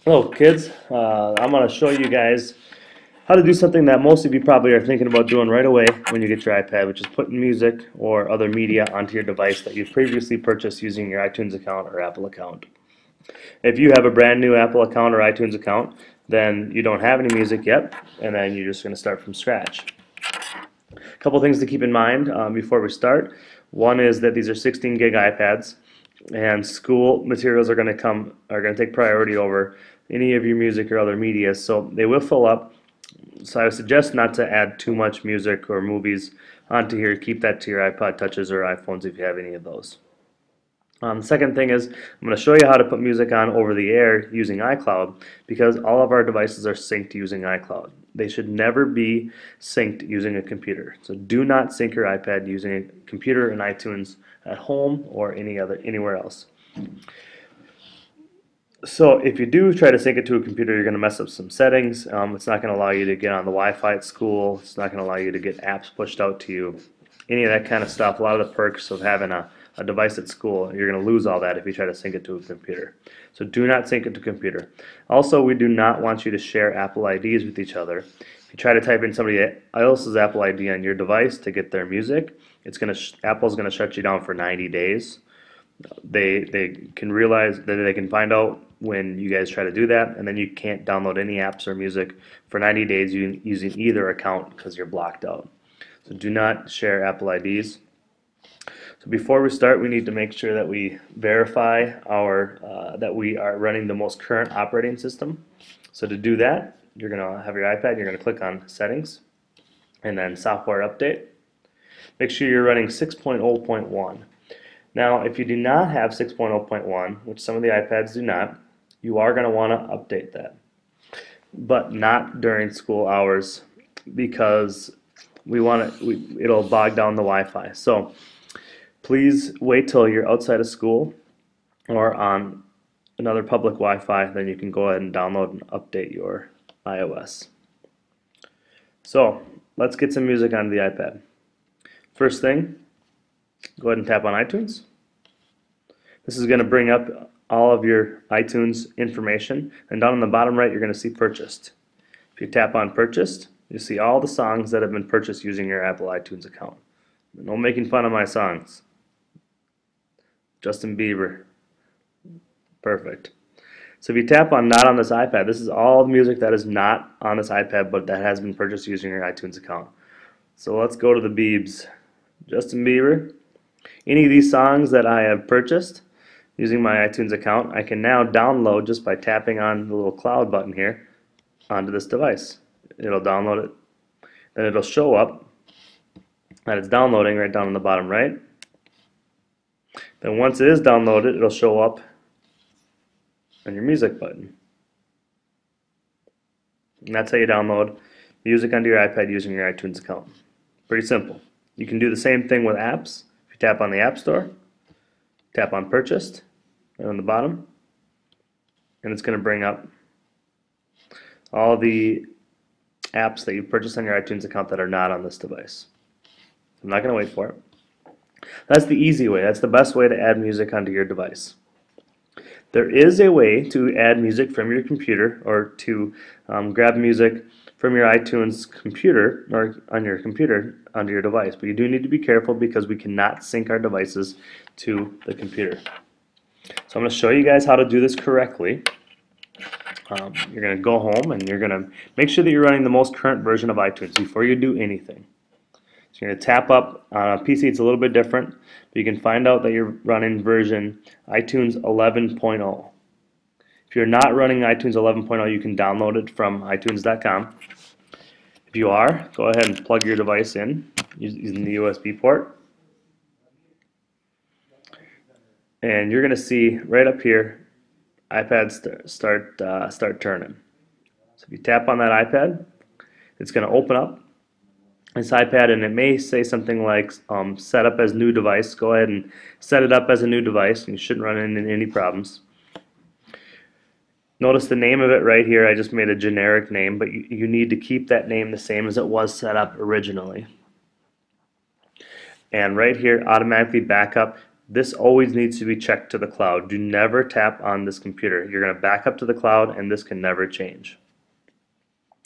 Hello kids, I'm going to show you guys how to do something that most of you probably are thinking about doing right away when you get your iPad, which is putting music or other media onto your device that you've previously purchased using your iTunes account or Apple account. If you have a brand new Apple account or iTunes account, then you don't have any music yet, and then you're just going to start from scratch. A couple things to keep in mind before we start. One is that these are 16 gig iPads, and school materials are going to take priority over any of your music or other media, so they will fill up. So I would suggest not to add too much music or movies onto here. Keep that to your iPod touches or iPhones if you have any of those. The second thing is I'm going to show you how to put music on over the air using iCloud, because all of our devices are synced using iCloud. They should never be synced using a computer. So do not sync your iPad using a computer and iTunes at home or anywhere else. So if you do try to sync it to a computer, you're going to mess up some settings. It's not going to allow you to get on the Wi-Fi at school. It's not going to allow you to get apps pushed out to you. Any of that kind of stuff. A lot of the perks of having a device at school, you're going to lose all that if you try to sync it to a computer. So do not sync it to a computer. Also, we do not want you to share Apple IDs with each other. If you try to type in somebody else's Apple ID on your device to get their music, Apple's going to shut you down for 90 days. They can realize that they can find out when you guys try to do that, and then you can't download any apps or music for 90 days using either account because you're blocked out. So do not share Apple IDs. So before we start, we need to make sure that we verify that we are running the most current operating system. So to do that, you're going to have your iPad, you're going to click on Settings, and then Software Update. Make sure you're running 6.0.1. Now, if you do not have 6.0.1, which some of the iPads do not, you are going to want to update that. But not during school hours, because it'll bog down the Wi-Fi. So please wait till you're outside of school or on another public Wi-Fi, then you can go ahead and download and update your iOS. So let's get some music onto the iPad. First thing, go ahead and tap on iTunes. This is going to bring up all of your iTunes information, and down on the bottom right you're going to see Purchased. If you tap on Purchased, you see all the songs that have been purchased using your Apple iTunes account. No making fun of my songs. Justin Bieber. Perfect. So if you tap on Not on this iPad, this is all the music that is not on this iPad but that has been purchased using your iTunes account. So let's go to the Biebs. Justin Bieber. Any of these songs that I have purchased using my iTunes account, I can now download just by tapping on the little cloud button here onto this device. It'll download it. Then it'll show up that it's downloading right down on the bottom right. Then once it is downloaded, it'll show up on your music button. And that's how you download music onto your iPad using your iTunes account. Pretty simple. You can do the same thing with apps. If you tap on the App Store, tap on Purchased right on the bottom, and it's going to bring up all the apps that you've purchased on your iTunes account that are not on this device. I'm not going to wait for it. That's the easy way. That's the best way to add music onto your device. There is a way to add music from your computer, or to grab music from your iTunes computer or on your computer onto your device, but you do need to be careful because we cannot sync our devices to the computer. So I'm going to show you guys how to do this correctly. You're going to go home and you're going to make sure that you're running the most current version of iTunes before you do anything. So you're going to tap up on a PC. It's a little bit different, but you can find out that you're running version iTunes 11.0. If you're not running iTunes 11.0, you can download it from iTunes.com. If you are, go ahead and plug your device in using the USB port. And you're going to see right up here, iPad start turning. So if you tap on that iPad, it's going to open up this iPad, and it may say something like set up as new device. Go ahead and set it up as a new device, and you shouldn't run into any problems. Notice the name of it right here. I just made a generic name, but you need to keep that name the same as it was set up originally. And right here, automatically backup This always needs to be checked to the cloud. Do never tap on this computer. You're going to back up to the cloud, and this can never change.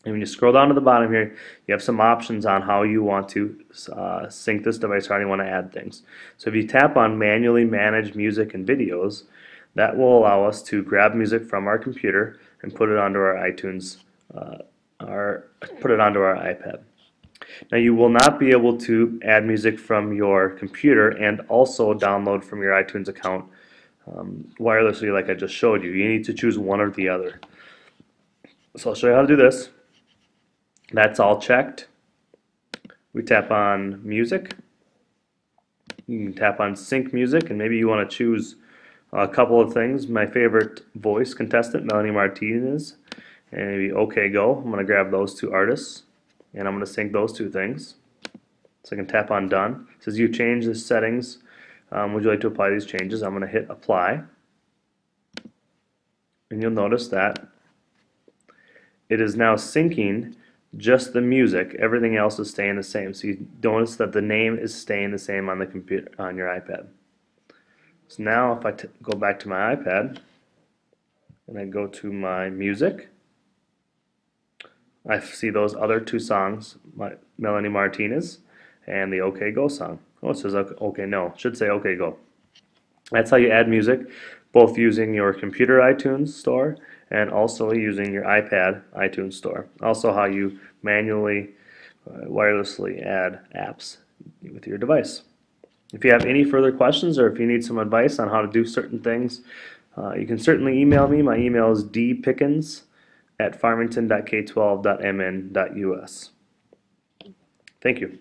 And when you scroll down to the bottom here, you have some options on how you want to sync this device or how you want to add things. So if you tap on manually manage music and videos, that will allow us to grab music from our computer and put it onto our iTunes, put it onto our iPad. Now you will not be able to add music from your computer and also download from your iTunes account wirelessly like I just showed you. You need to choose one or the other. So I'll show you how to do this. That's all checked. We tap on music. You can tap on sync music, and maybe you want to choose a couple of things. My favorite voice contestant, Melanie Martinez, and maybe OK Go. I'm going to grab those two artists, and I'm going to sync those two things. So I can tap on done. It says you change the settings. Would you like to apply these changes? I'm going to hit apply, and you'll notice that it is now syncing just the music. Everything else is staying the same. So you notice that the name is staying the same on the computer, on your iPad. So now if I go back to my iPad and I go to my music, I see those other two songs, Melanie Martinez and the OK Go song. Oh, it says OK No. It should say OK Go. That's how you add music, both using your computer iTunes store and also using your iPad iTunes store. Also how you manually, wirelessly add apps with your device. If you have any further questions or if you need some advice on how to do certain things, you can certainly email me. My email is dpickens@farmington.k12.mn.us. Thank you.